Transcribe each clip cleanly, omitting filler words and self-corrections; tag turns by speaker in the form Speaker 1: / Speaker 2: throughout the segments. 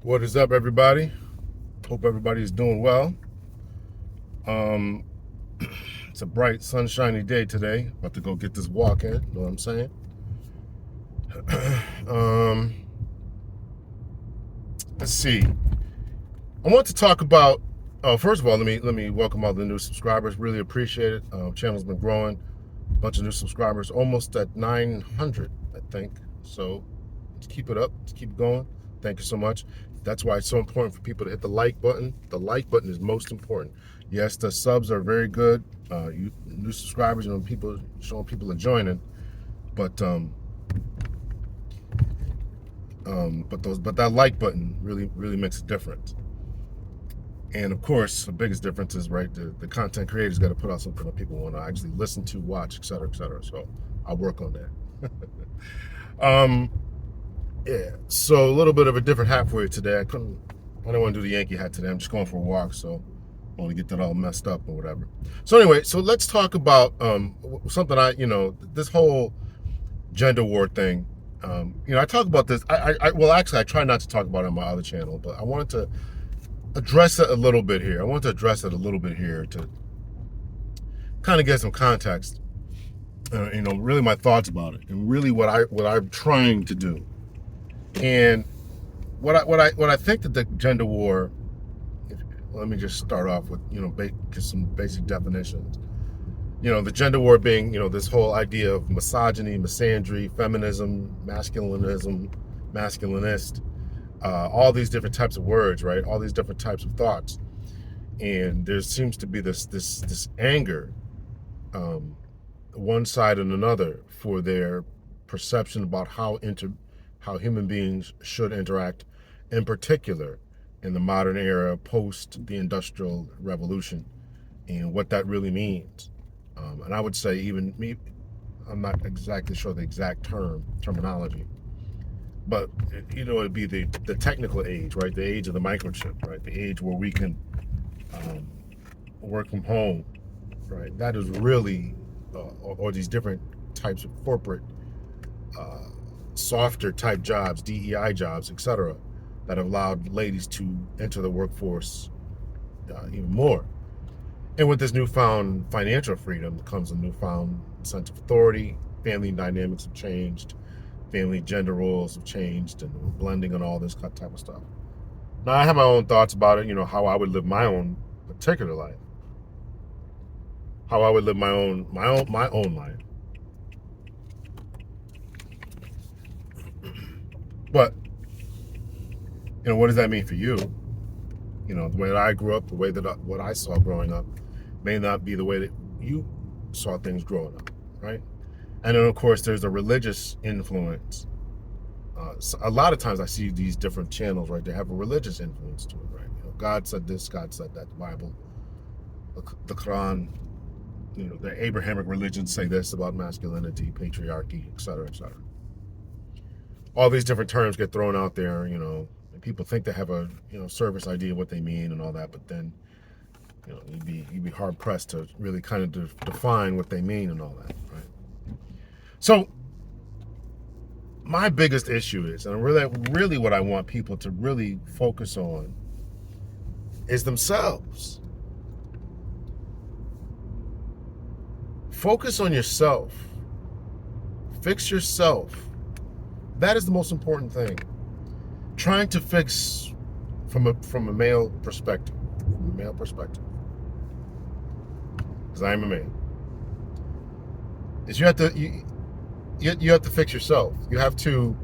Speaker 1: What is up, everybody? Hope everybody is doing well. It's a bright, sunshiny day today. About to go get this walk in. Know what I'm saying? um, let's see. I want to talk about. First of all, let me welcome all the new subscribers. Really appreciate it. Channel's been growing. A bunch of new subscribers, almost at 900, I think. So let's keep it up. Let's keep going. Thank you so much. That's why it's so important for people to hit the like button. The like button is most important. Yes, the subs are very good. You new subscribers, people showing people are joining, but that like button really makes a difference. And of course, the biggest difference is the content creators got to put out something that people want to actually listen to, watch, etc., etc. So I'll work on that. Yeah. So a little bit of a different hat for you today. I don't want to do the Yankee hat today. I'm just going for a walk, so I want to get that all messed up or whatever. So anyway, so let's talk about something this whole gender war thing. I talk about this. Well, actually, I try not to talk about it on my other channel, but I wanted to address it a little bit here. I want to address it a little bit here to kind of get some context. Really my thoughts about it, and really what I'm trying to do. And what I think that the gender war. Let me just start off with just some basic definitions. The gender war being this whole idea of misogyny, misandry, feminism, masculinism, masculinist, all these different types of words, right? All these different types of thoughts, and there seems to be this anger, one side and another, for their perception about how human beings should interact, in particular in the modern era post the Industrial Revolution, and what that really means. And I would say, even me, I'm not exactly sure the exact terminology, but it'd be the technical age, right? The age of the microchip, right? The age where we can work from home, right? That is really, or these different types of corporate, softer type jobs, DEI jobs, etc., that have allowed ladies to enter the workforce even more. And with this newfound financial freedom comes a newfound sense of authority. Family dynamics have changed. Family gender roles have changed, and blending and all this type of stuff. Now, I have my own thoughts about it, how I would live my own particular life. How I would live my own life. But, what does that mean for you? The way that I grew up, the way that what I saw growing up may not be the way that you saw things growing up, right? And then, of course, there's a religious influence. So a lot of times I see these different channels, right? They have a religious influence to it, right? God said this, God said that, the Bible, the Quran, the Abrahamic religions say this about masculinity, patriarchy, et cetera, et cetera. All these different terms get thrown out there, and people think they have a service idea of what they mean and all that, but then you'd be hard pressed to really kind of define what they mean and all that, right? So my biggest issue is, and really what I want people to really focus on, is themselves. Focus on yourself. Fix yourself. That is the most important thing. Trying to fix from a male perspective. Because I am a man. Is you have to fix yourself. You have to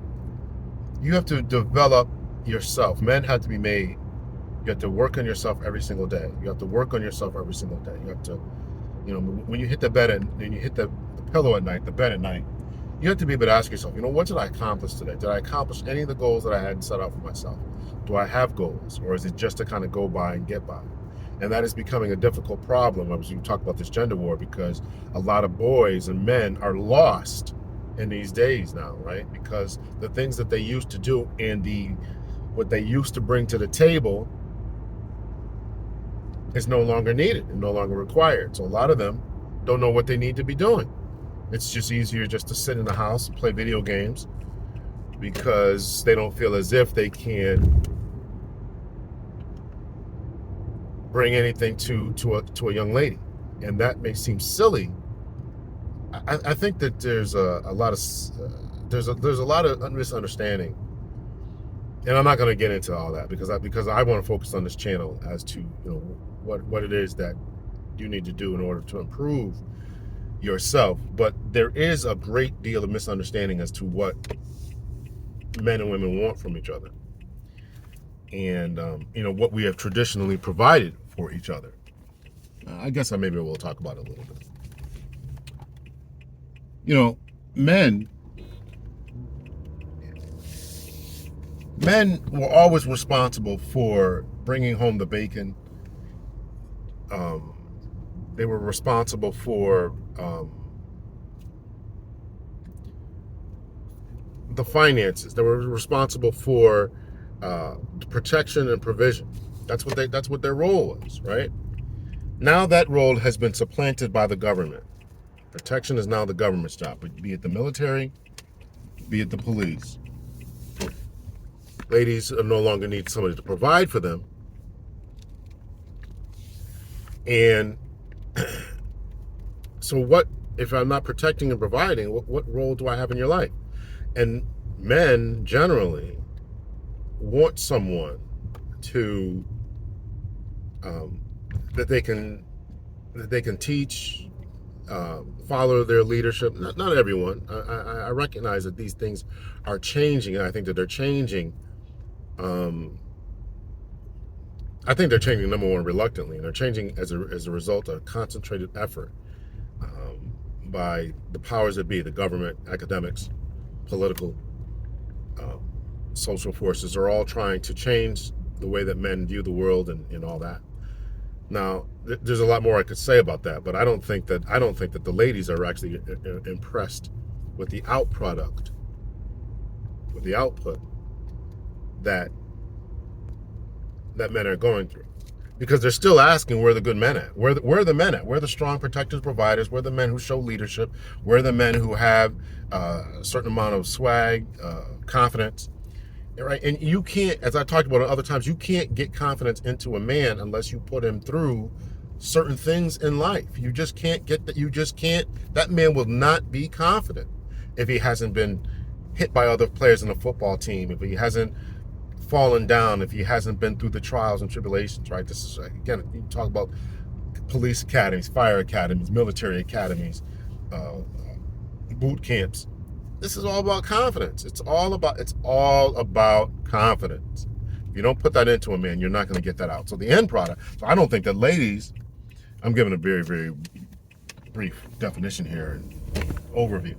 Speaker 1: develop yourself. Men have to be made. You have to work on yourself every single day. You have to work on yourself every single day. You have to, when you hit the bed and you hit the pillow at night, the bed at night, you have to be able to ask yourself, what did I accomplish today? Did I accomplish any of the goals that I had set out for myself? Do I have goals, or is it just to kind of go by and get by? And that is becoming a difficult problem as you talk about this gender war, because a lot of boys and men are lost in these days now, right? Because the things that they used to do and what they used to bring to the table is no longer needed and no longer required. So a lot of them don't know what they need to be doing. It's just easier just to sit in the house and play video games, because they don't feel as if they can bring anything to a young lady, and that may seem silly. I think that there's a lot of there's a lot of misunderstanding, and I'm not going to get into all that because I want to focus on this channel as to what it is that you need to do in order to improve yourself. But there is a great deal of misunderstanding as to what men and women want from each other, and what we have traditionally provided for each other. I guess maybe we'll talk about it a little bit. Men were always responsible for bringing home the bacon. They were responsible for the finances. They were responsible for protection and provision. That's what their role was, right? Now that role has been supplanted by the government. Protection is now the government's job, be it the military, be it the police. Ladies no longer need somebody to provide for them. And so what, if I'm not protecting and providing, what role do I have in your life? And men generally want someone to that they can teach, follow their leadership. Not everyone. I recognize that these things are changing, and I think that they're changing. I think they're changing, number one, reluctantly, and they're changing as a result of concentrated effort by the powers that be, the government, academics, political, social forces are all trying to change the way that men view the world and all that. Now, there's a lot more I could say about that, but I don't think that the ladies are actually impressed with the output that men are going through, because they're still asking where are the good men at, where are the men at, where are the strong protectors, providers, where are the men who show leadership, where are the men who have a certain amount of swag, confidence, right? And you can't, as I talked about other times, you can't get confidence into a man unless you put him through certain things in life. You just can't get that. You just can't. That man will not be confident if he hasn't been hit by other players in the football team, if he hasn't fallen down, if he hasn't been through the trials and tribulations, right? This is, again, you talk about police academies, fire academies, military academies, boot camps. This is all about confidence. It's all about confidence. If you don't put that into a man, you're not going to get that out. So the end product. So I don't think that ladies, I'm giving a very, very brief definition here and overview.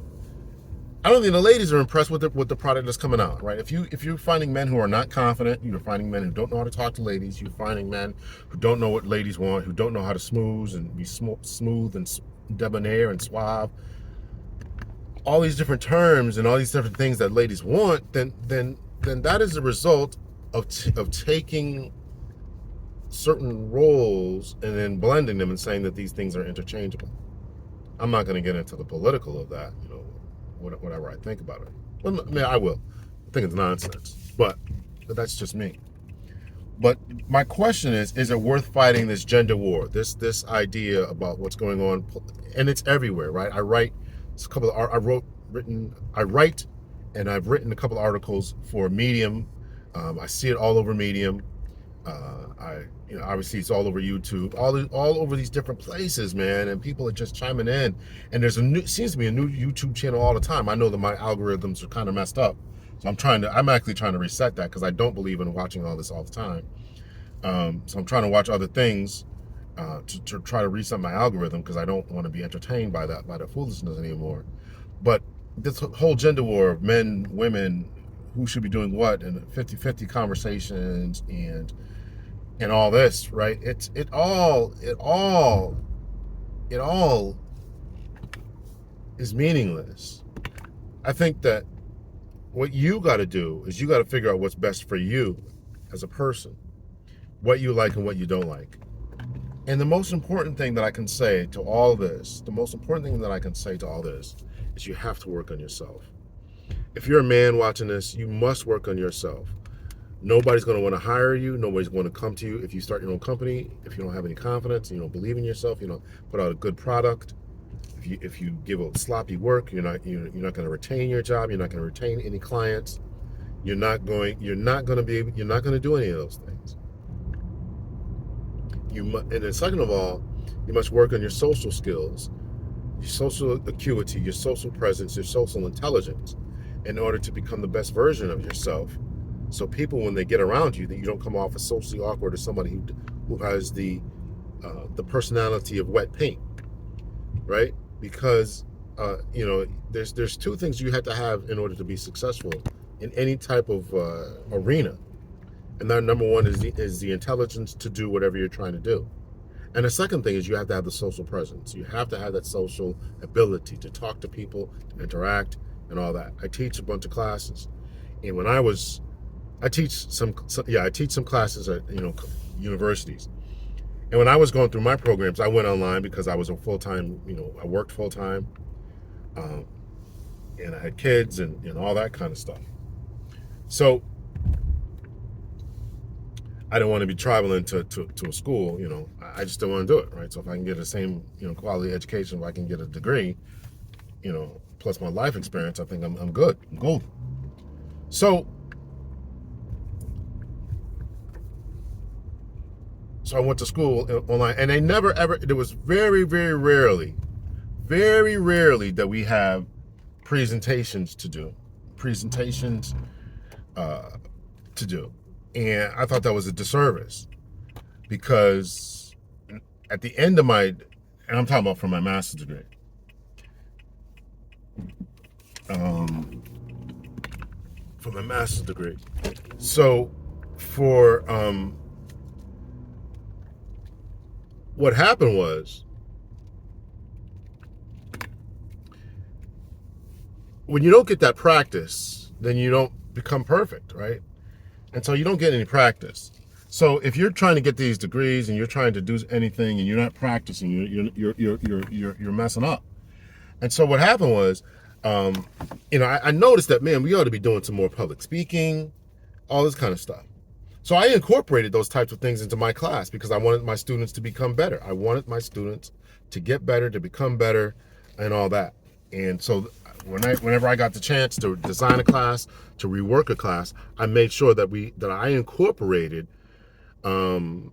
Speaker 1: I don't think the ladies are impressed with the product that's coming out, right? If you're finding men who are not confident, you're finding men who don't know how to talk to ladies, you're finding men who don't know what ladies want, who don't know how to smooth and be smooth and debonair and suave, all these different terms and all these different things that ladies want, then that is a result of taking certain roles and then blending them and saying that these things are interchangeable. I'm not going to get into the political of that, whatever I think about it. Well, I mean, I will. I think it's nonsense, but that's just me. But my question is it worth fighting this gender war? This idea about what's going on, and it's everywhere, right? I write, and I've written a couple of articles for Medium. I see it all over Medium. Obviously it's all over YouTube, all over these different places, man, and people are just chiming in. And there's seems to be a new YouTube channel all the time. I know that my algorithms are kind of messed up, so I'm actually trying to reset that because I don't believe in watching all this all the time. So I'm trying to watch other things to try to reset my algorithm because I don't want to be entertained by the foolishness anymore. But this whole gender war of men, women, who should be doing what, and 50-50 conversations and all this, right? It all is meaningless. I think that what you got to do is you got to figure out what's best for you as a person, what you like and what you don't like. And the most important thing that I can say to all this, is you have to work on yourself. If you're a man watching this, you must work on yourself. Nobody's going to want to hire you. Nobody's going to come to you if you start your own company. If you don't have any confidence, you don't believe in yourself, you don't put out a good product. If you give a sloppy work, you're not going to retain your job. You're not going to retain any clients. You're not going to do any of those things. And then second of all, you must work on your social skills, your social acuity, your social presence, your social intelligence, in order to become the best version of yourself. So people, when they get around you, that you don't come off as socially awkward, as somebody who has the personality of wet paint, right? Because there's two things you have to have in order to be successful in any type of arena, and that number one is the intelligence to do whatever you're trying to do. And the second thing is you have to have the social presence. You have to have that social ability to talk to people, to interact, and all that. I teach a bunch of classes, and I teach some classes at universities. And when I was going through my programs, I went online because I was a full time. I worked full time, um, and I had kids and all that kind of stuff. So I didn't want to be traveling to a school. I just didn't want to do it, right? So if I can get the same quality education, if I can get a degree, plus my life experience, I think I'm good. I'm golden. So I went to school online, and they never ever. There was very, very rarely that we have presentations to do, uh, and I thought that was a disservice, because at the end of and I'm talking about from my master's degree, So for what happened was, when you don't get that practice, then you don't become perfect, right? And so you don't get any practice. So if you're trying to get these degrees and you're trying to do anything and you're not practicing, you're messing up. And so what happened was, I noticed that, man, we ought to be doing some more public speaking, all this kind of stuff. So I incorporated those types of things into my class because I wanted my students to become better. I wanted my students to get better, to become better, and all that. And so whenever I got the chance to design a class, to rework a class, I made sure that I incorporated, even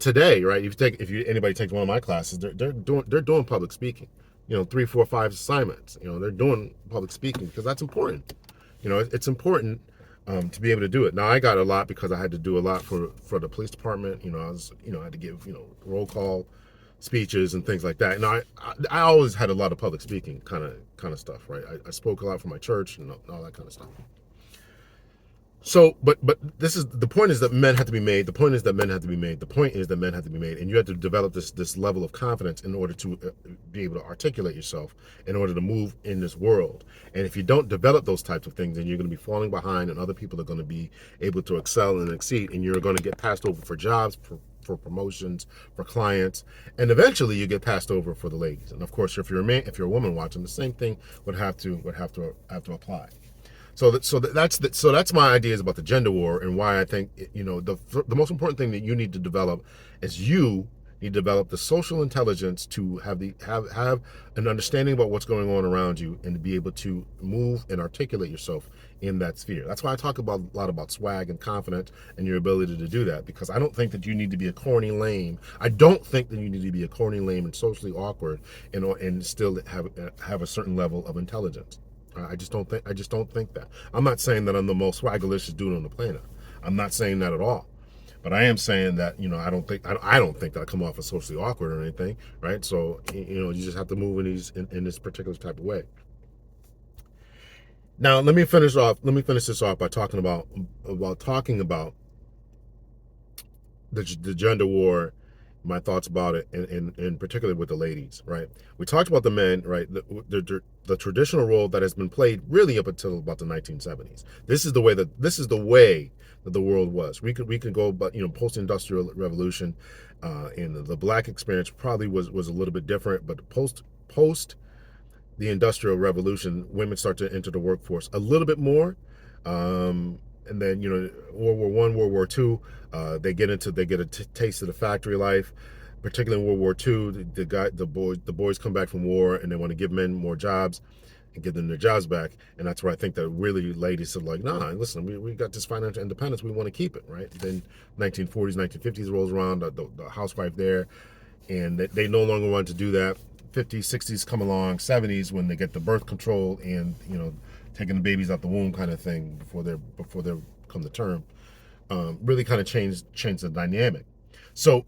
Speaker 1: today, right? If anybody takes one of my classes, they're doing public speaking. 3, 4, 5 assignments. They're doing public speaking because that's important. It's important to be able to do it. Now I got a lot because I had to do a lot for the police department. I had to give roll call speeches and things like that. And I always had a lot of public speaking kind of stuff, right? I spoke a lot for my church and all that kind of stuff. So, but the point is that men have to be made. The point is that men have to be made. The point is that men have to be made, and you have to develop this level of confidence in order to be able to articulate yourself, in order to move in this world. And if you don't develop those types of things, then you're going to be falling behind, and other people are going to be able to excel and exceed, and you're going to get passed over for jobs, for promotions, for clients, and eventually you get passed over for the ladies. And of course, if you're a man, if you're a woman watching, the same thing would have to apply. So that's my ideas about the gender war, and why I think the most important thing that you need to develop is you need to develop the social intelligence to have an understanding about what's going on around you, and to be able to move and articulate yourself in that sphere. That's why I talk a lot about swag and confidence and your ability to do that, because I don't think that you need to be a corny lame. I don't think that you need to be a corny lame and socially awkward and still have a certain level of intelligence. I just don't think that. I'm not saying that I'm the most swagalicious dude on the planet. I'm not saying that at all. But I am saying that I don't think that I come off as socially awkward or anything, right? So you just have to move in this particular type of way. Now let me finish this off by talking about the gender war, my thoughts about it, and particularly with the ladies, right? We talked about the men, right? The traditional role that has been played really up until about the 1970s. This is the way that the world was. We could go, but post-industrial revolution, and the black experience probably was a little bit different, but post the industrial revolution, women start to enter the workforce a little bit more. and then World War One, World War Two, they get a taste of the factory life. Particularly in World War Two, the boys come back from war and they want to give men more jobs and give them their jobs back. And that's where I think that really ladies said, like, nah, listen, we got this financial independence, we want to keep it, right? Then 1940s, 1950s rolls around, the housewife there, and they no longer want to do that. 50s, 60s come along, 70s when they get the birth control and taking the babies out the womb kind of thing before they come to term, really kind of changed the dynamic. So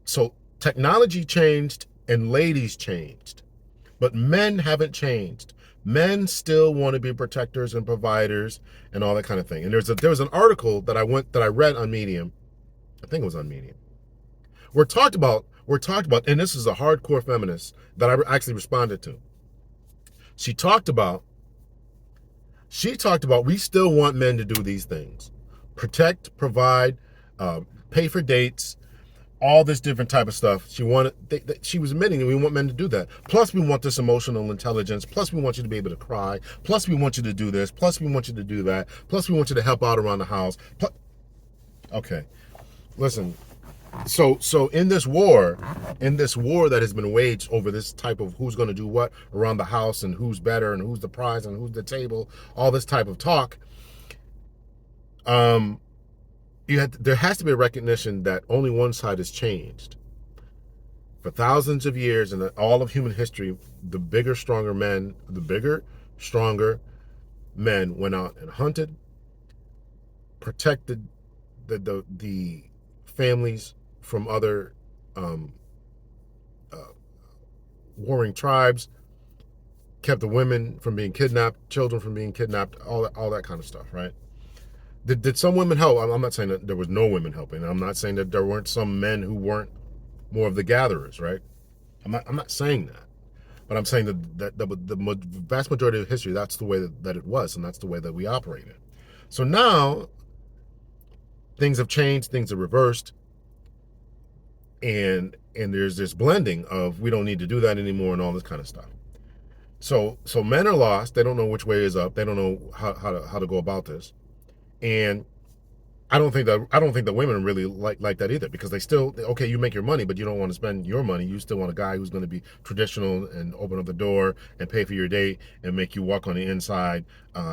Speaker 1: so technology changed and ladies changed, but men haven't changed. Men still want to be protectors and providers and all that kind of thing. And there was an article that I read on Medium. I think it was on Medium. We're talked about, and this is a hardcore feminist that I actually responded to. She talked about we still want men to do these things: protect, provide, pay for dates, all this different type of stuff. She was admitting that we want men to do that. Plus, we want this emotional intelligence. Plus, we want you to be able to cry. Plus, we want you to do this. Plus, we want you to do that. Plus, we want you to help out around the house. Okay, listen. So in this war that has been waged over this type of who's going to do what around the house and who's better and who's the prize and who's the table, all this type of talk, there has to be a recognition that only one side has changed. For thousands of years and all of human history, the bigger, stronger men went out and hunted, protected the families from other warring tribes, kept the women from being kidnapped, children from being kidnapped, all that kind of stuff, right? Did some women help? I'm not saying that there was no women helping. I'm not saying that there weren't some men who weren't more of the gatherers, right? I'm not saying that. But I'm saying that the vast majority of history, that's the way that it was, and that's the way that we operated. So now things have changed, things are reversed, and there's this blending of we don't need to do that anymore and all this kind of stuff. So men are lost. They don't know which way is up. They don't know how to go about this. And I don't think that women really like that either, because they still, okay, you make your money, but you don't want to spend your money. You still want a guy who's going to be traditional and open up the door and pay for your date and make you walk on the inside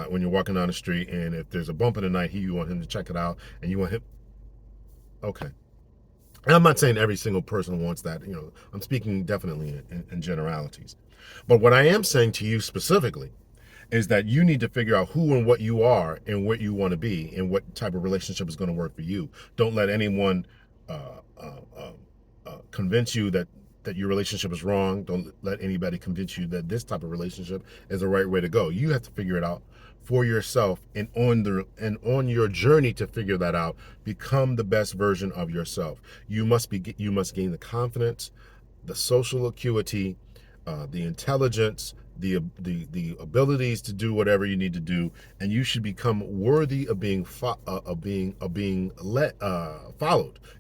Speaker 1: when you're walking down the street. And if there's a bump in the night, you want him to check it out, and you want him. Okay. And I'm not saying every single person wants that. I'm speaking definitely in generalities. But what I am saying to you specifically is that you need to figure out who and what you are and what you want to be and what type of relationship is going to work for you. Don't let anyone convince you that your relationship is wrong. Don't let anybody convince you that this type of relationship is the right way to go. You have to figure it out for yourself, and on your journey to figure that out, become the best version of yourself. You must gain the confidence, the social acuity, the intelligence, the abilities to do whatever you need to do, and you should become worthy of being followed.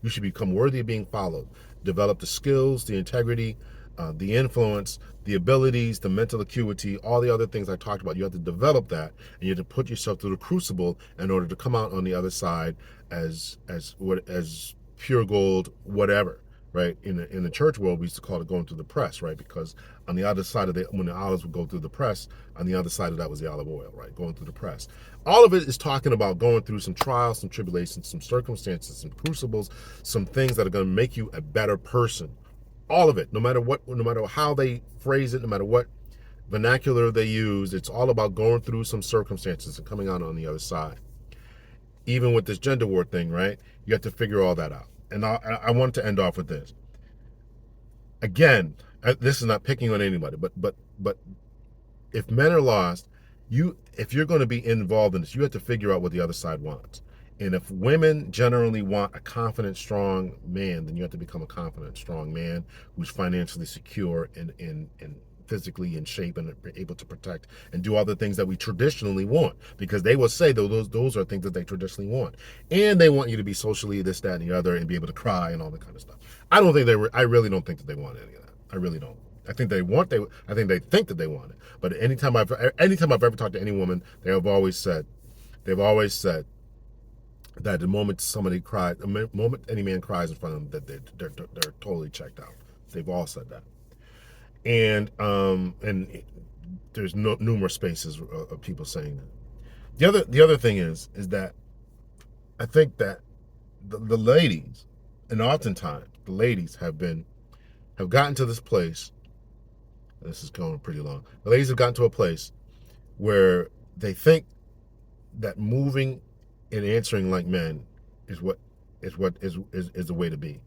Speaker 1: You should become worthy of being followed. Develop the skills, the integrity, the influence, the abilities, the mental acuity, all the other things I talked about. You have to develop that, and you have to put yourself through the crucible in order to come out on the other side as pure gold, whatever. Right, in the church world, we used to call it going through the press, right? Because on the other side when the olives would go through the press, on the other side of that was the olive oil, right? Going through the press. All of it is talking about going through some trials, some tribulations, some circumstances, some crucibles, some things that are going to make you a better person. All of it, no matter how they phrase it, no matter what vernacular they use, it's all about going through some circumstances and coming out on the other side. Even with this gender war thing, right? You have to figure all that out. And I want to end off with this. Again, this is not picking on anybody, but if men are lost, if you're going to be involved in this, you have to figure out what the other side wants. And if women generally want a confident, strong man, then you have to become a confident, strong man who's financially secure and physically in shape and able to protect and do all the things that we traditionally want, because they will say those are things that they traditionally want, and they want you to be socially this, that, and the other, and be able to cry and all that kind of stuff. I really don't think that they want any of that. I really don't. I think they think that they want it. But anytime I've ever talked to any woman, they've always said that the moment somebody cries, the moment any man cries in front of them, that they're totally checked out. They've all said that, and there's numerous spaces of people saying that. The other thing is that I think that the ladies, and oftentimes the ladies have gotten to this place. This is going pretty long. The ladies have gotten to a place where they think that moving and answering like men is what is the way to be.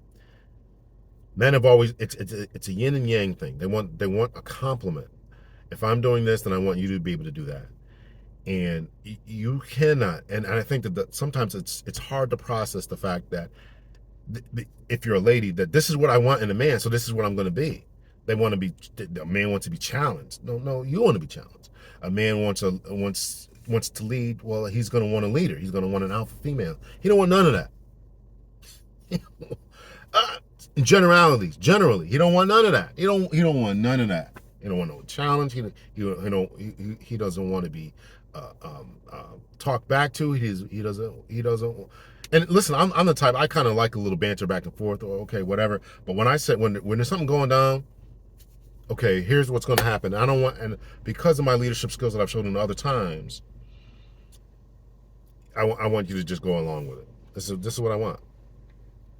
Speaker 1: Men have always it's a yin and yang thing. They want a compliment. If I'm doing this, then I want you to be able to do that. And you cannot. And I think that sometimes it's hard to process the fact that if you're a lady, that this is what I want in a man, so this is what I'm going to be. They want to be. A man wants to be challenged. No, you want to be challenged. A man wants to lead. Well, he's going to want a leader. He's going to want an alpha female. He don't want none of that. uh, in generalities, generally, he don't want none of that. He don't want none of that. He don't want no challenge. He doesn't want to be talked back to. He doesn't. And listen, I'm the type, I kind of like a little banter back and forth, or okay, whatever. But when I said when there's something going down, okay, here's what's going to happen. I don't want, and because of my leadership skills that I've shown in other times, I want you to just go along with it. This is what I want,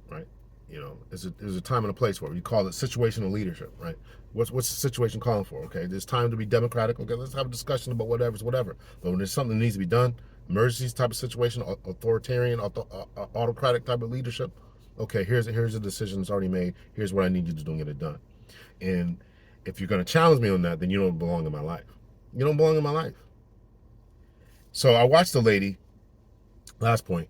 Speaker 1: right? There's a time and a place for it. You call it situational leadership, right? What's the situation calling for? Okay, there's time to be democratic. Okay, let's have a discussion about whatever's whatever. But when there's something that needs to be done, emergencies type of situation, authoritarian, autocratic type of leadership. Okay, here's the decision that's already made. Here's what I need you to do and get it done. And if you're going to challenge me on that, then you don't belong in my life. You don't belong in my life. So I watched the lady. Last point.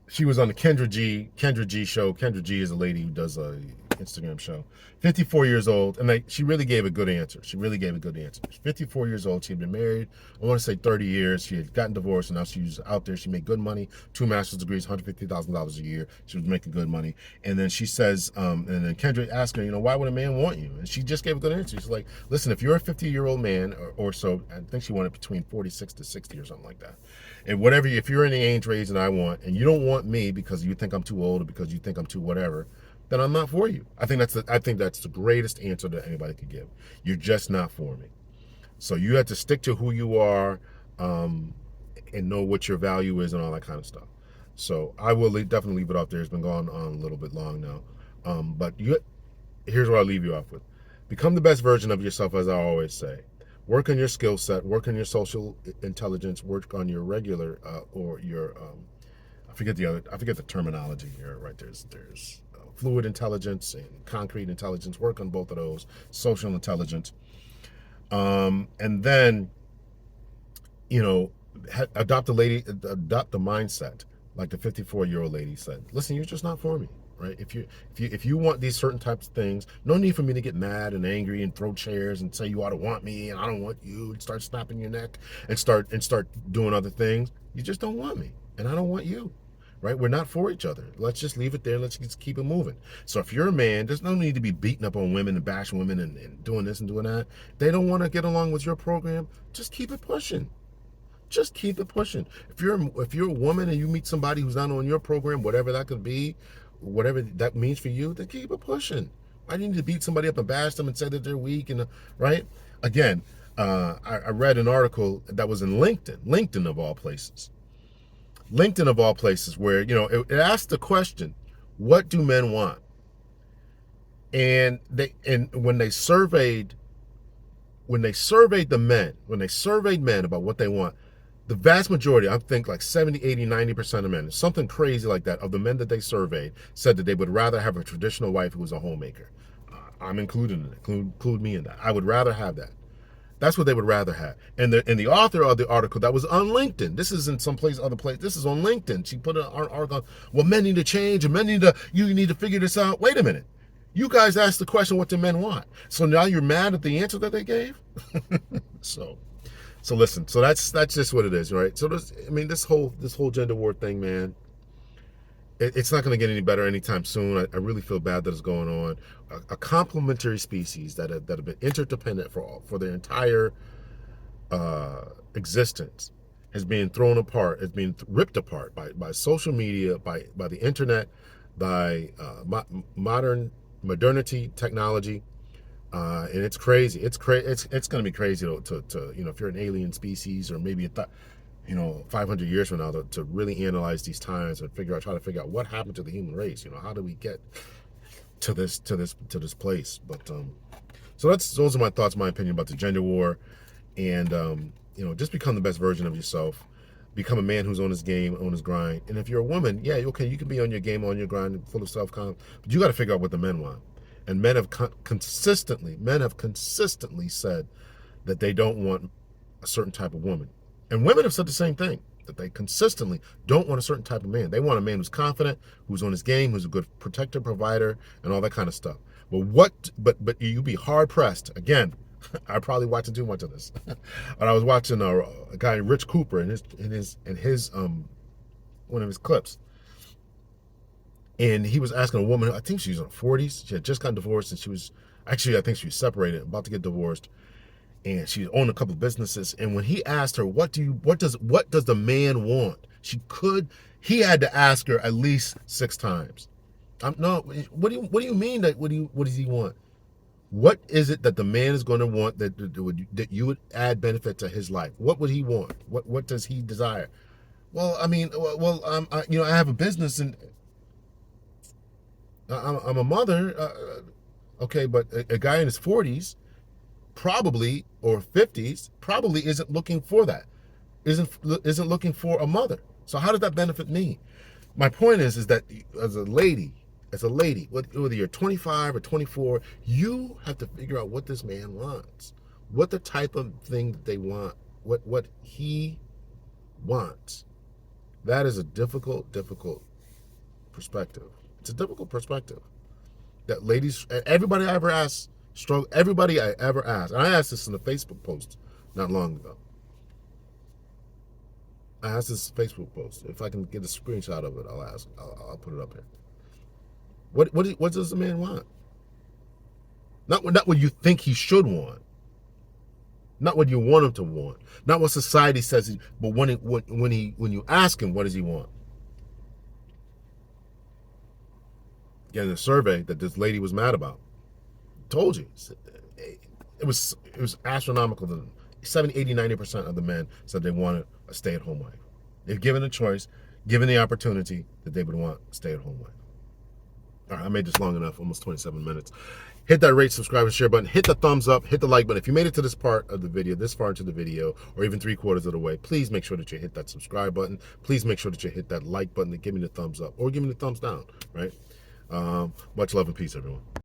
Speaker 1: She was on the Kendra G show. Kendra G is a lady who does a Instagram show. 54 years old, and she really gave a good answer. She 54 years old. She had been married, I want to say 30 years. She had gotten divorced, and now she was out there. She made good money, 2 master's degrees, $150,000 a year. She was making good money. And then she says, and then Kendra asked her, why would a man want you? And she just gave a good answer. She's like, listen, if you're a 50-year-old man or so, I think she wanted between 46 to 60 or something like that. And whatever, if you're in the age range that I want, and you don't want me because you think I'm too old or because you think I'm too whatever, then I'm not for you. I think that's the greatest answer that anybody could give. You're just not for me. So you have to stick to who you are, and know what your value is and all that kind of stuff. So I will definitely leave it off there. It's been going on a little bit long now. But here's what I'll leave you off with. Become the best version of yourself, as I always say. Work on your skill set, work on your social intelligence, work on your regular or your I forget the terminology here, right? There's fluid intelligence and concrete intelligence. Work on both of those. Social intelligence, and then adopt the mindset, like the 54-year-old lady said. Listen, you're just not for me, right? If you want these certain types of things, no need for me to get mad and angry and throw chairs and say you ought to want me and I don't want you, and start snapping your neck and start doing other things. You just don't want me, and I don't want you. Right? We're not for each other. Let's just leave it there. Let's just keep it moving. So if you're a man, there's no need to be beating up on women and bashing women and doing this and doing that. They don't want to get along with your program. Just keep it pushing. Just keep it pushing. If you're a woman and you meet somebody who's not on your program, whatever that could be, whatever that means for you, then keep it pushing. I need to beat somebody up and bash them and say that they're weak and right. Again, I read an article that was in LinkedIn of all places. LinkedIn of all places, where it asked the question, what do men want? And when they surveyed men about what they want, the vast majority, I think like 70, 80, 90% of men, something crazy like that, of the men that they surveyed said that they would rather have a traditional wife who was a homemaker. I'm included in it. Include me in that. I would rather have that. That's what they would rather have. And the author of the article that was on LinkedIn, this isn't someplace other place, this is on LinkedIn. She put an article, well, men need to change, and you need to figure this out. Wait a minute. You guys asked the question, what do men want? So now you're mad at the answer that they gave? So listen, so that's just what it is, right? So this whole gender war thing, man, it's not going to get any better anytime soon. I really feel bad that it's going on. A complementary species that have been interdependent for their entire existence is being thrown apart, is being ripped apart by social media, by the internet, by modernity, technology, and it's crazy. It's going to be crazy to if you're an alien species, or maybe 500 years from now, to really analyze these times and try to figure out what happened to the human race. How do we get to this place? But so those are my thoughts, my opinion about the gender war, and just become the best version of yourself. Become a man who's on his game, on his grind. And if you're a woman, yeah, okay, you can be on your game, on your grind, full of self-confidence, but you got to figure out what the men want. And men have consistently said that they don't want a certain type of woman. And women have said the same thing, that they consistently don't want a certain type of man. They want a man who's confident, who's on his game, who's a good protector, provider, and all that kind of stuff. But you'd be hard pressed. Again, I'm probably watching too much of this. But I was watching a guy, Rich Cooper, in his one of his clips, and he was asking a woman, I think she was in her 40s. She had just gotten divorced, and I think she was separated, about to get divorced, and she owned a couple of businesses. And when he asked her, what does the man want? He had to ask her at least 6 times. No, what do you mean that what does he want? What is it that the man is going to want that you would add benefit to his life? What would he want? What does he desire? Well, I mean, I have a business, and I'm a mother. Okay, but a guy in his 40s, probably, or 50s, probably isn't looking for that. Isn't looking for a mother. So how does that benefit me? My point is that as a lady, whether you're 25 or 24, you have to figure out what this man wants, what the type of thing that they want, what he wants. That is a difficult perspective. It's a difficult perspective that ladies, everybody I ever asked, everybody I ever asked, and I asked this in a Facebook post not long ago. I asked this Facebook post. If I can get a screenshot of it, I'll put it up here. What does the man want? Not what you think he should want. Not what you want him to want. Not what society says. But when you ask him, what does he want? Again, the survey that this lady was mad about told you it was astronomical. 70, 80, 90% of the men said they wanted a stay-at-home wife. If given a choice, given the opportunity, that they would want a stay-at-home wife. All right, I made this long enough, almost 27 minutes. Hit that rate, subscribe, and share button. Hit the thumbs up, hit the like button. If you made it to this part of the video, this far into the video, or even 3/4 of the way, please make sure that you hit that subscribe button. Please make sure that you hit that like button and give me the thumbs up, or give me the thumbs down, right? Much love and peace, everyone.